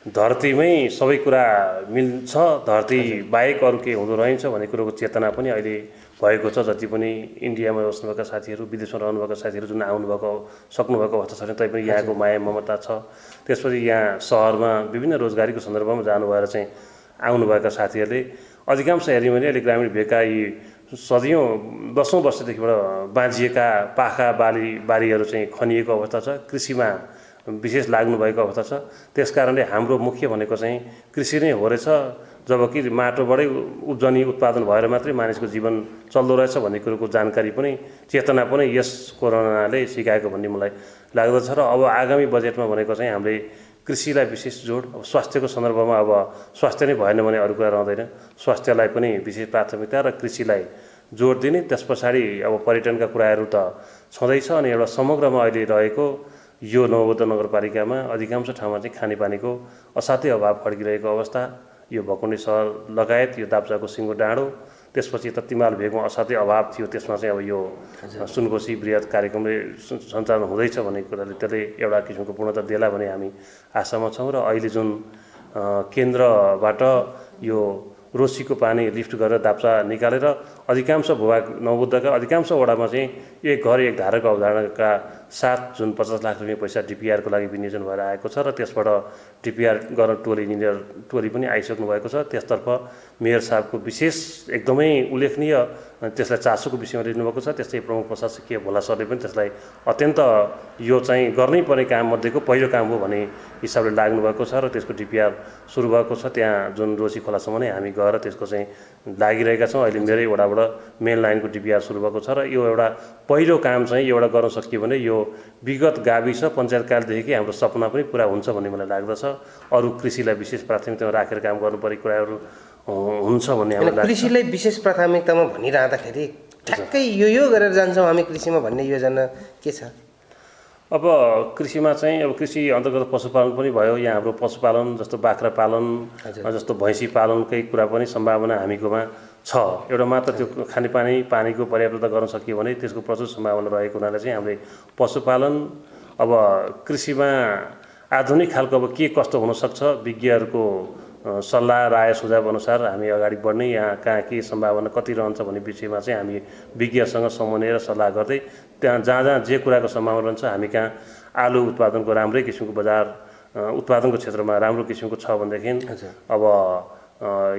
Speaker 1: धरतीमै सबै कुरा मिल्छ, धरती बाहेक अरू के हुँदो रहन्छ भन्ने कुरोको चेतना पनि अहिले भएको छ। जति पनि इन्डियामा बस्नुभएका साथीहरू, विदेशमा रहनुभएका साथीहरू जुन आउनुभएको सक्नुभएको अवस्था छ तैपनि यहाँको माया ममता छ। त्यसपछि यहाँ सहरमा विभिन्न रोजगारीको सन्दर्भमा जानु भएर चाहिँ आउनुभएका साथीहरूले अधिकांश हेऱ्यौँ भने अहिले ग्रामीण भेगका यी सदियौँ 10औं वर्षदेखिबाट बाँझिएका पाखा बारीहरू चाहिँ खनिएको अवस्था छ, कृषिमा विशेष लाग्नुभएको अवस्था छ। त्यसकारणले हाम्रो मुख्य भनेको चाहिँ कृषि नै हो रहेछ, जबकि माटोबाटै उब्जनी उत्पादन भएर मात्रै मानिसको जीवन चल्दो रहेछ भन्ने कुरोको जानकारी पनि चेतना पनि यस कोरोनाले सिकाएको भन्ने मलाई लाग्दछ। र अब आगामी बजेटमा भनेको चाहिँ हामीले कृषिलाई विशेष जोड, अब स्वास्थ्यको सन्दर्भमा अब स्वास्थ्य नै भएन भने अरू कुरा रहँदैन, स्वास्थ्यलाई पनि विशेष प्राथमिकता र कृषिलाई जोड दिने। त्यस पछाडि अब पर्यटनका कुराहरू त छँदैछ अनि एउटा समग्रमा अहिले रहेको यो नवोदय नगरपालिकामा अधिकांश ठाउँमा चाहिँ खानेपानीको असाध्यै अभाव खड्किरहेको अवस्था, यो भकुण्डे सहर लगायत यो दाप्चाको सिङ्गो डाँडो त्यसपछि त तिमाल भेगमा असाध्यै अभाव थियो, त्यसमा चाहिँ अब यो सुनकोशी बृहत कार्यक्रमले सञ्चालन हुँदैछ भन्ने कुराले त्यसले एउटा किसिमको पूर्णता देला भन्ने हामी आशामा छौँ। र अहिले जुन केन्द्रबाट यो रोसीको पानी लिफ्ट गरेर दाप्चा निकालेर अधिकांश भूभाग नवबुद्धका अधिकांश वडामा चाहिँ एक घर एक धाराको अवधारणाका साथ जुन 50 लाख रुपियाँ पैसा डिपिआरको लागि विनियोजन भएर आएको छ र त्यसबाट डिपिआर गर्न टोली इन्जिनियर टोली पनि आइसक्नु भएको छ। त्यसतर्फ मेयर साहबको विशेष एकदमै उल्लेखनीय त्यसलाई चासोको विषयमा लिनुभएको छ। त्यस्तै प्रमुख प्रशासकीय भोला सरले पनि त्यसलाई अत्यन्त यो चाहिँ गर्नै पर्ने काममध्येको पहिलो काम हो भन्ने हिसाबले लाग्नुभएको छ र त्यसको डिपिआर सुरु भएको छ। त्यहाँ जुन रोसी खोलासम्म नै हामी गएर त्यसको चाहिँ लागिरहेका छौँ। अहिले मेरै वडाबाट मेन लाइनको डिपिआर सुरु भएको छ र यो एउटा पहिलो काम चाहिँ एउटा गर्न सकियो भने यो विगत गाविस पञ्चायतकालदेखि हाम्रो सपना पनि पुरा हुन्छ भन्ने मलाई लाग्दछ। अरू कृषिलाई विशेष प्राथमिकतामा राखेर काम गर्नुपर्ने कुराहरू हुन्छ भन्ने हामीलाई लाग्छ।
Speaker 3: कृषिलाई विशेष प्राथमिकतामा भनिरहँदाखेरि ठ्याक्कै यो गरेर जान्छौँ हामी कृषिमा भन्ने योजना के छ?
Speaker 1: अब कृषिमा चाहिँ अब कृषि अन्तर्गत पशुपालन पनि भयो। यहाँ हाम्रो पशुपालन जस्तो बाख्रा पालन जस्तो भैँसी पालनकै कुरा पनि सम्भावना हामीकोमा छ। एउटा मात्र त्यो पानीको पर्याप्तता गर्न सकियो भने त्यसको प्रचुर सम्भावना रहेको हुनाले चाहिँ हामीले पशुपालन अब कृषिमा आधुनिक खालको अब के कस्तो हुनसक्छ विज्ञहरूको सल्लाह राय सुझाव अनुसार हामी अगाडि बढ्ने, यहाँ कहाँ के सम्भावना कति रहन्छ भन्ने विषयमा चाहिँ हामी विज्ञसँग समन्वय र सल्लाह गर्दै त्यहाँ जहाँ जे कुराको सम्भावना रहन्छ हामी कहाँ आलु उत्पादनको राम्रै किसिमको बजार उत्पादनको क्षेत्रमा राम्रो किसिमको छ भनेदेखि अब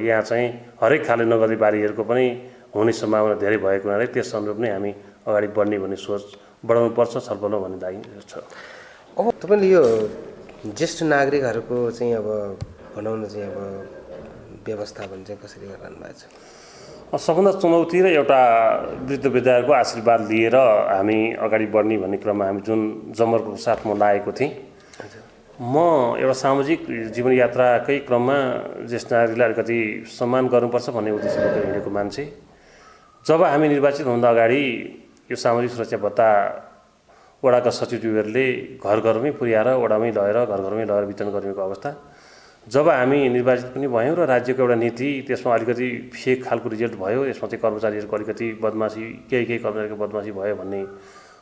Speaker 1: यहाँ चाहिँ हरेक खाले नगदी बारीहरूको पनि हुने सम्भावना धेरै भएको हुनाले त्यस अनुरूप नै हामी अगाडि बढ्ने भन्ने सोच बढाउनुपर्छ छलफलमा भन्ने लागि छ।
Speaker 3: अब तपाईँले यो ज्येष्ठ नागरिकहरूको चाहिँ अब बनाउन चाहिँ अब व्यवस्थापन चाहिँ कसरी गरिरहनु भएको छ?
Speaker 1: सबभन्दा चुनौती र एउटा वृद्ध विद्यार्थीको आशीर्वाद लिएर हामी अगाडि बढ्ने भन्ने क्रममा हामी जुन जमर्को साथ म लागेको थिएँ। म एउटा सामाजिक जीवनयात्राकै क्रममा ज्येष्ठ नागरिकलाई अलिकति सम्मान गर्नुपर्छ भन्ने उद्देश्य बोकेर हिँडेको मान्छे। जब हामी निर्वाचित हुँदा अगाडि यो सामाजिक सुरक्षा भत्ता वडाका सचिवहरूले घर घरमै पुर्याएर वडामै लगेर घर घरमै लगेर वितरण गरिएको अवस्था। जब हामी निर्वाचित पनि भयौँ र राज्यको एउटा नीति त्यसमा अलिकति फेक खालको रिजल्ट भयो, यसमा चाहिँ कर्मचारीहरूको अलिकति बदमासी केही कर्मचारीको बदमासी भयो भन्ने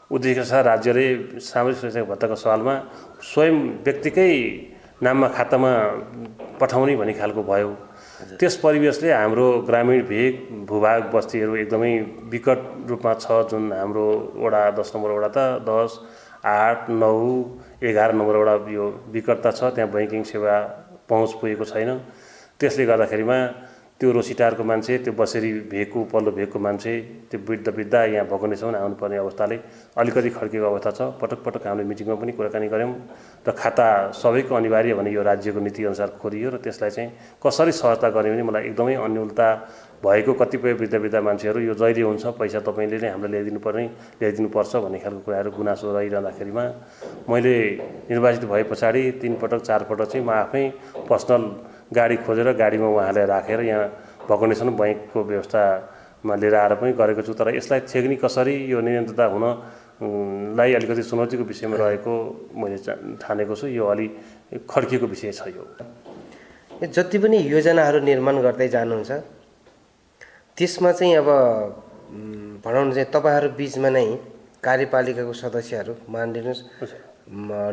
Speaker 1: उद्देश्यका साथ राज्यले सामाजिक सुरक्षा भत्ताको सवालमा स्वयं व्यक्तिकै नाममा खातामा पठाउने भन्ने खालको भयो। त्यस परिवेशले हाम्रो ग्रामीण भेग भूभाग बस्तीहरू एकदमै विकट रूपमा छ। जुन हाम्रो वडा 10 नम्बर वडा त 10, 8, 9, 11 नम्बर वडा यो विकटता छ। त्यहाँ बैंकिङ सेवा पहुँच पुगेको छैन। त्यसले गर्दाखेरिमा त्यो रोसिटारको मान्छे, त्यो बसेरी भेगको पल्लो भेगको मान्छे, त्यो वृद्ध यहाँ भगनेसम्म आउनुपर्ने अवस्थाले अलिकति खड्केको अवस्था छ। पटक पटक हामीले मिटिङमा पनि कुराकानी गऱ्यौँ र खाता सबैको अनिवार्य भने यो राज्यको नीतिअनुसार खोलियो र त्यसलाई चाहिँ कसरी सहजता गर्ने भने मलाई एकदमै अन्यलता भएको कतिपय वृद्ध मान्छेहरू यो जहिले हुन्छ पैसा तपाईँले नै हामीलाई ल्याइदिनुपर्छ भन्ने खालको कुराहरू गुनासो रहिरहँदाखेरिमा मैले निर्वाचित भए पछाडि 3 पटक 4 पटक चाहिँ म आफै पर्सनल गाडी खोजेर गाडीमा उहाँलाई राखेर यहाँ भगनेसन बैङ्कको व्यवस्थामा लिएर आएर पनि गरेको छु। तर यसलाई छेक्ने कसरी यो निरन्तरता हुनलाई अलिकति चुनौतीको विषयमा रहेको मैले ठानेको छु। यो अलि खड्किएको विषय छ। यो
Speaker 3: जति पनि योजनाहरू निर्माण गर्दै जानुहुन्छ त्यसमा चाहिँ अब भनौँ न चाहिँ तपाईँहरू बिचमा नै कार्यपालिकाको सदस्यहरू मानिलिनुहोस्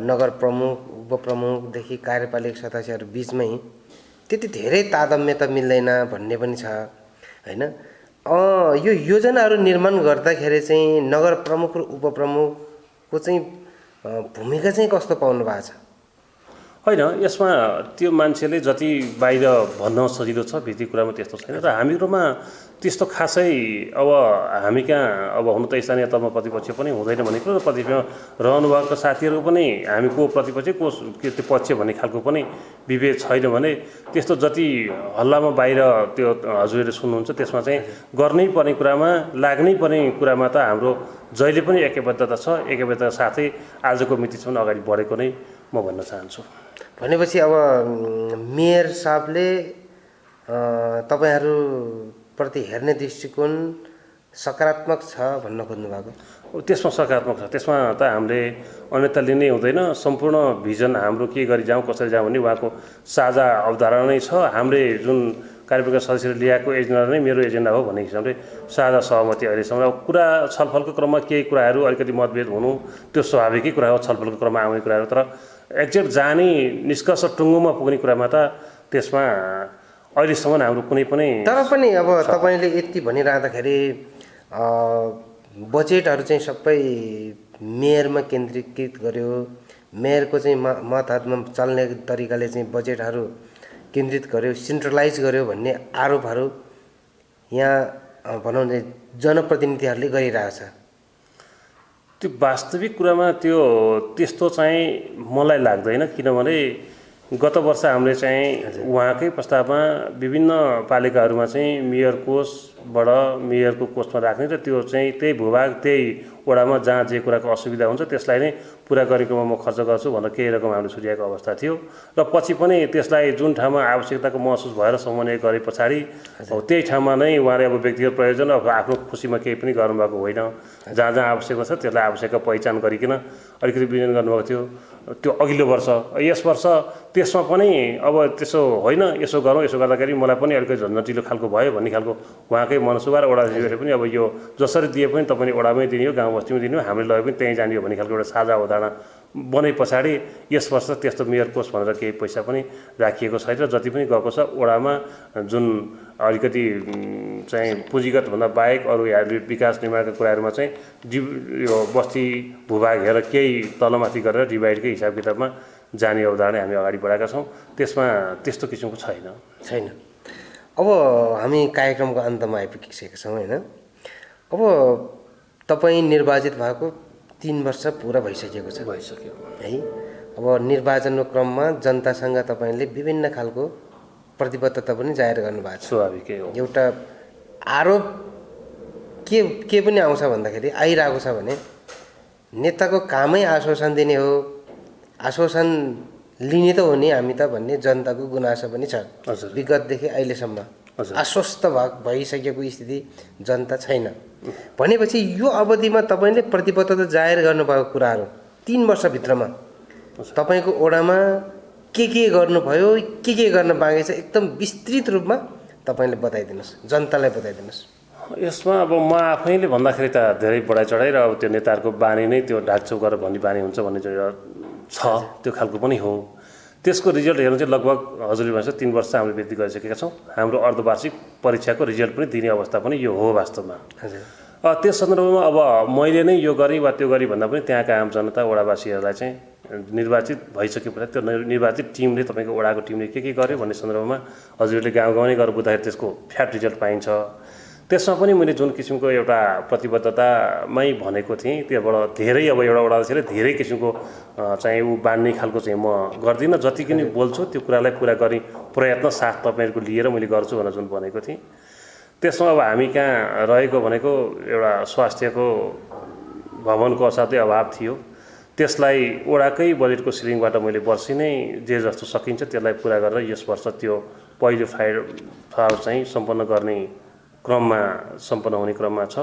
Speaker 3: नगर प्रमुख उपप्रमुखदेखि कार्यपालिका सदस्यहरू बिचमै त्यति धेरै तादम्य त मिल्दैन भन्ने पनि छ हैन? यो योजनाहरू निर्माण गर्दाखेरि चाहिँ नगर प्रमुख र उपप्रमुखको चाहिँ भूमिका चाहिँ कस्तो पाउनु भएको छ?
Speaker 1: होइन, यसमा त्यो मान्छेले जति बाहिर भन्न सजिलो छ भित्री कुरामा त्यस्तो छैन र हामीहरूमा त्यस्तो खासै अब हामी कहाँ अब हुन त स्थानीय तहमा प्रतिपक्ष पनि हुँदैन भन्ने कुरो र प्रतिपक्षमा रहनुभएको साथीहरू पनि हामी को प्रतिपक्ष को त्यो पक्ष भन्ने खालको पनि विभेद छैन भने त्यस्तो जति हल्लामा बाहिर त्यो हजुरहरूले सुन्नुहुन्छ त्यसमा चाहिँ गर्नै पर्ने कुरामा लाग्नै पर्ने कुरामा त हाम्रो जहिले पनि एकबद्धता छ। एकबद्धता साथै आजको मितिसम्म अगाडि बढेको नै म भन्न चाहन्छु।
Speaker 3: भनेपछि अब मेयर साहबले तपाईँहरू प्रति हेर्ने दृष्टिकोण सकारात्मक छ भन्न खोज्नु भएको?
Speaker 1: त्यसमा सकारात्मक छ। त्यसमा त हामीले अन्यथा लिनै हुँदैन। सम्पूर्ण भिजन हाम्रो के गरी जाउँ कसरी जाउँ भन्ने उहाँको साझा अवधारणा नै छ। हामीले जुन कार्यपालिका सदस्यले ल्याएको एजेन्डा नै मेरो एजेन्डा हो भन्ने हिसाबले साझा सहमति अहिलेसम्म। अब कुरा छलफलको क्रममा केही कुराहरू अलिकति मतभेद हुनु त्यो स्वाभाविकै कुरा हो, छलफलको क्रममा आउने कुराहरू। तर एक्ज्याक्ट जाने निष्कर्ष टुङ्गोमा पुग्ने कुरामा त त्यसमा अहिलेसम्म हाम्रो कुनै पनि।
Speaker 3: तर पनि अब तपाईँले यति भनिरहँदाखेरि बजेटहरू चाहिँ सबै मेयरमा केन्द्रीकृत गर्यो, मेयरको चाहिँ मत हातमा चल्ने तरिकाले चाहिँ बजेटहरू केन्द्रित गर्यो, सेन्ट्रलाइज गर्यो भन्ने आरोपहरू यहाँ भनौँ न जनप्रतिनिधिहरूले गरिरहेको छ।
Speaker 1: त्यो वास्तविक कुरामा त्यस्तो चाहिँ मलाई लाग्दैन, किनभने गत वर्ष हामीले चाहिँ उहाँकै प्रस्तावमा विभिन्न पालिकाहरूमा चाहिँ मेयर कोषबाट मेयरको कोषमा राख्ने र त्यो चाहिँ त्यही भूभाग त्यही वडामा जहाँ जे कुराको असुविधा हुन्छ त्यसलाई नै पुरा गरेकोमा म खर्च गर्छु भनेर केही रकम हामीले छुट्याएको अवस्था थियो। र पछि पनि त्यसलाई जुन ठाउँमा आवश्यकताको महसुस भएर समन्वय गरे पछाडि त्यही ठाउँमा नै उहाँले अब व्यक्तिगत प्रयोजन अब आफ्नो खुसीमा केही पनि गर्नुभएको होइन। जहाँ जहाँ आवश्यक छ त्यसलाई आवश्यकता पहिचान गरिकन अलिकति विनियोजन गर्नुभएको थियो त्यो अघिल्लो वर्ष। यस वर्ष त्यसमा पनि अब त्यसो होइन, यसो गरौँ, यसो गर्दाखेरि मलाई पनि अलिकति झन्झटिलो खालको भयो भन्ने खालको उहाँकै मनसुबा र वडाधिकारीले पनि अब यो जसरी दिए पनि तपाईँले वडामै दिने हो, गाउँ बस्तीमै दिने हो, हामीले लगे पनि त्यहीँ जाने हो भन्ने खालको एउटा साझा अवधारणा बने पछाडि यस वर्ष त्यस्तो मेयर कोष भनेर केही पैसा पनि राखिएको छैन। र जति पनि गएको छ वडामा जुन अलिकति चाहिँ पुँजीगतभन्दा बाहेक अरू विकास निर्माणका कुराहरूमा चाहिँ यो बस्ती भूभाग हेरेर केही तलमाथि गरेर डिभाइडकै हिसाब किताबमा जाने अवधारणा हामी अगाडि बढाएका छौँ। त्यसमा त्यस्तो किसिमको छैन।
Speaker 3: अब हामी कार्यक्रमको अन्तमा आइपुगिसकेका छौँ होइन। अब तपाईँ निर्वाचित भएको 3 वर्ष पुरा भइसक्यो है। अब निर्वाचनको क्रममा जनतासँग तपाईँले विभिन्न खालको प्रतिबद्धता पनि जाहेर गर्नुभएको छ।
Speaker 1: स्वाभाविकै हो।
Speaker 3: एउटा आरोप के पनि आउँछ भन्दाखेरि आइरहेको छ भने नेताको कामै आश्वासन दिने हो, आश्वासन लिने त हो नि हामी त भन्ने जनताको गुनासो पनि छ। विगतदेखि अहिलेसम्म आश्वस्त भइसकेको स्थिति जनता छैन भनेपछि यो अवधिमा तपाईँले प्रतिबद्धता जाहेर गर्नुभएको कुराहरू 3 वर्षभित्रमा तपाईँको ओडामा के गर्नुभयो, के गर्न बाँकी छ, एकदम विस्तृत रूपमा तपाईँले बताइदिनुहोस्, जनतालाई बताइदिनुहोस्।
Speaker 1: यसमा अब म आफैले भन्दाखेरि त धेरै बढाइ चढाइ र अब त्यो नेताहरूको बानी नै त्यो ढाकछोप गरेर भन्ने बानी हुन्छ भन्ने छ, त्यो खालको पनि हो। त्यसको रिजल्ट हेर्नु चाहिँ लगभग हजुरले भन्छ 3 वर्ष हामीले व्यक्ति गरिसकेका छौँ। हाम्रो अर्धवार्षिक परीक्षाको रिजल्ट पनि दिने अवस्था पनि यो हो वास्तवमा। त्यस सन्दर्भमा अब मैले नै यो गरेँ वा त्यो गरेँ भन्दा पनि त्यहाँका आम जनता वडावासीहरूलाई चाहिँ निर्वाचित भइसकेपछि त्यो निर्वाचित टिमले तपाईँको वडाको टिमले के गर्यो भन्ने सन्दर्भमा हजुरले गाउँ गाउँ नै गएर बुझ्दाखेरि त्यसको फ्याट रिजल्ट पाइन्छ। त्यसमा पनि मैले जुन किसिमको एउटा प्रतिबद्धतामै भनेको थिएँ त्योबाट धेरै अब एउटा वडावासीले धेरै किसिमको चाहिँ ऊ बाँड्ने खालको चाहिँ म गर्दिनँ। जति पनि बोल्छु त्यो कुरालाई पुरा गर्ने प्रयत्न साथ तपाईँहरूको लिएर मैले गर्छु भनेर जुन भनेको थिएँ। त्यसमा अब हामी कहाँ रहेको भनेको एउटा स्वास्थ्यको भवनको असाध्यै अभाव थियो। त्यसलाई वडाकै बजेटको सिलिङबाट मैले वर्षै नै जे जस्तो सकिन्छ त्यसलाई पुरा गरेर यस वर्ष त्यो पहिलो फायर चाहिँ सम्पन्न गर्ने क्रममा सम्पन्न हुने क्रममा छ।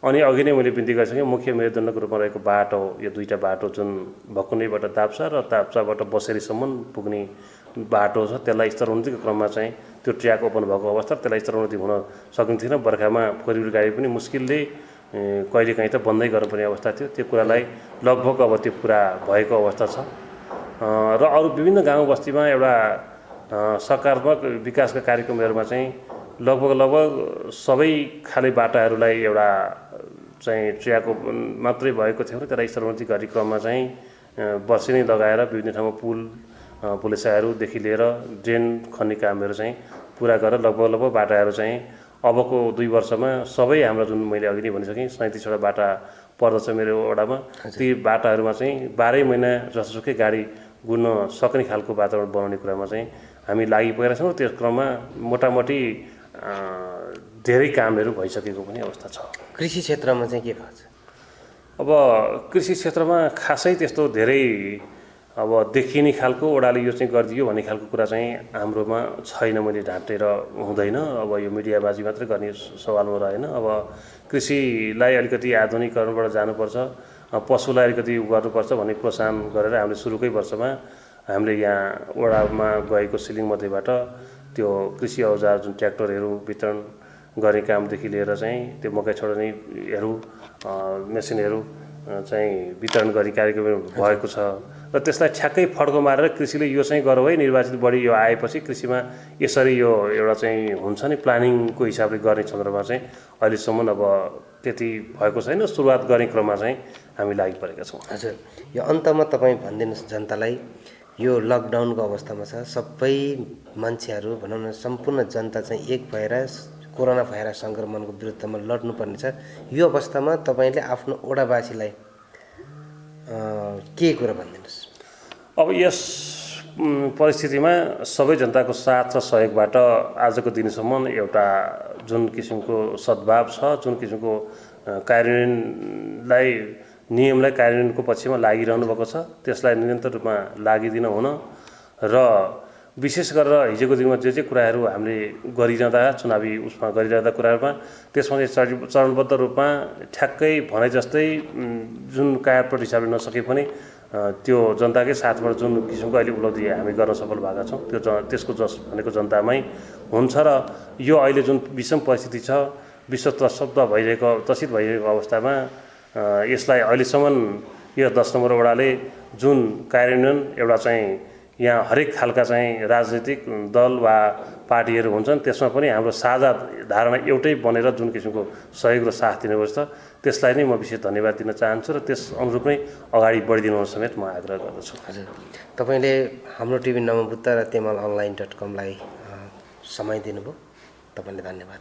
Speaker 1: अनि अघि नै मैले बिन्ती गरिसकेँ मुख्य मेरुदण्डको रूपमा रहेको बाटो, यो 2टा बाटो जुन भकुन्डीबाट दाप्चा र दाप्चाबाट बसेरीसम्म पुग्ने बाटो छ त्यसलाई स्तरोन्नतिको क्रममा चाहिँ त्यो ट्र्याक ओपन भएको अवस्था, त्यसलाई स्तरोन्नति हुन सकिन्थेन। बर्खामा 4 व्हिलर गाडी पनि मुस्किलले कहिलेकाहीँ त बन्दै गर्नुपर्ने अवस्था थियो। त्यो कुरालाई लगभग अब त्यो पुरा भएको अवस्था छ। र अरू विभिन्न गाउँ बस्तीमा एउटा सकारात्मक विकासका कार्यक्रमहरूमा चाहिँ लगभग सबै खाले बाटाहरूलाई एउटा चाहिँ ट्र्याक मात्रै भएको थियो र त्यसलाई स्तरोन्नति गर्ने क्रममा चाहिँ वर्षै नै लगाएर विभिन्न ठाउँमा पुलेसाहरूदेखि लिएर ड्रेन खन्ने कामहरू चाहिँ पुरा गरेर लगभग बाटाहरू चाहिँ अबको 2 वर्षमा सबै हाम्रो जुन मैले अघि नै भनिसकेँ 37वटा बाटा पर्दछ मेरो वडामा। ती बाटाहरूमा चाहिँ 12 महिना जसोसुकै गाडी गुड्न सक्ने खालको वातावरण बनाउने कुरामा चाहिँ हामी लागि परेका छौँ। त्यस क्रममा मोटामोटी धेरै कामहरू भइसकेको पनि अवस्था छ।
Speaker 3: कृषि क्षेत्रमा चाहिँ के भएको छ?
Speaker 1: अब कृषि क्षेत्रमा खासै त्यस्तो धेरै अब देखिने खालको वडाले यो चाहिँ गरिदियो भन्ने खालको कुरा चाहिँ हाम्रोमा छैन। मैले ढाँटेर हुँदैन, अब यो मिडियाबाजी मात्रै गर्ने सवालमा रहेन। अब कृषिलाई अलिकति आधुनिकीकरणबाट जानुपर्छ, पशुलाई अलिकति गर्नुपर्छ भन्ने प्रोत्साहन गरेर हामीले सुरुकै वर्षमा हामीले यहाँ वडामा गएको सिलिङ मध्येबाट त्यो कृषि औजार जुन ट्र्याक्टरहरू वितरण गर्ने कामदेखि लिएर चाहिँ त्यो मकै छोड्नेहरू मेसिनहरू चाहिँ वितरण गर्ने कार्यक्रम भएको छ र त्यसलाई ठ्याक्कै फड्को मारेर कृषिले यो चाहिँ गरौँ है निर्वाचित बढी यो आएपछि कृषिमा यसरी यो एउटा चाहिँ हुन्छ नि प्लानिङको हिसाबले गर्ने सन्दर्भमा चाहिँ अहिलेसम्म अब त्यति भएको छैन। सुरुवात गर्ने क्रममा चाहिँ हामी लागि परेका छौँ।
Speaker 3: हजुर, यो अन्तमा तपाईँ भनिदिनुहोस् जनतालाई, यो लकडाउनको अवस्थामा छ, सबै मान्छेहरू भनौँ न सम्पूर्ण जनता चाहिँ एक भएर कोरोना भाइरस सङ्क्रमणको विरुद्धमा लड्नुपर्ने छ। यो अवस्थामा तपाईँले आफ्नो ओडावासीलाई के कुरा भनिदिनुहोस्?
Speaker 1: अब यस परिस्थितिमा सबै जनताको साथ र सहयोगबाट आजको दिनसम्म एउटा जुन किसिमको सद्भाव छ, जुन किसिमको कार्यान्वयनलाई नियमलाई कार्यान्वयनको पक्षमा लागिरहनु भएको छ, त्यसलाई निरन्तर रूपमा लागिदिन हुन र विशेष गरेर हिजोको दिनमा जे कुराहरू हामीले गरिरहँदा चुनावी उसमा गरिरहँदा कुराहरूमा त्यसमा चाहिँ चरणबद्ध रूपमा ठ्याक्कै भने जस्तै जुन कायापलट हिसाबले नसके पनि त्यो जनताकै साथबाट जुन किसिमको अहिले उपलब्धि हामी गर्न सफल भएका छौँ त्यो त्यसको जस भनेको जनतामै हुन्छ र यो अहिले जुन विषम परिस्थिति छ, विश्व त्रसित भइरहेको अवस्थामा यसलाई अहिलेसम्म यो 10 नम्बर वडाले जुन कार्यान्वयन एउटा चाहिँ यहाँ हरेक खालका चाहिँ राजनीतिक दल वा पार्टीहरू हुन्छन् त्यसमा पनि हाम्रो साझा धारणा एउटै बनेर जुन किसिमको सहयोग र साथ दिनुभएको छ त्यसलाई नै म विशेष धन्यवाद दिन चाहन्छु र त्यस अनुरूप नै अगाडि बढिदिनु समेत म आग्रह गर्दछु।
Speaker 3: हजुर, तपाईँले हाम्रो टिभी नमोबुद्ध र तेमल अनलाइन.com-लाई समय दिनुभयो, तपाईँले धन्यवाद।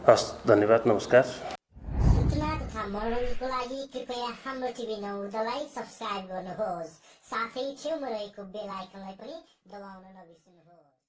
Speaker 1: हस्, धन्यवाद, नमस्कार।
Speaker 2: सूचना तथा मनोरञ्जनको लागि कृपया हाम्रो टिभी नमोबुद्धलाई सब्स्क्राइब गर्नुहोस्, साथै छेउमा रहेको बेल आइकनलाई पनि दबाउन नबिर्सनुहोस्।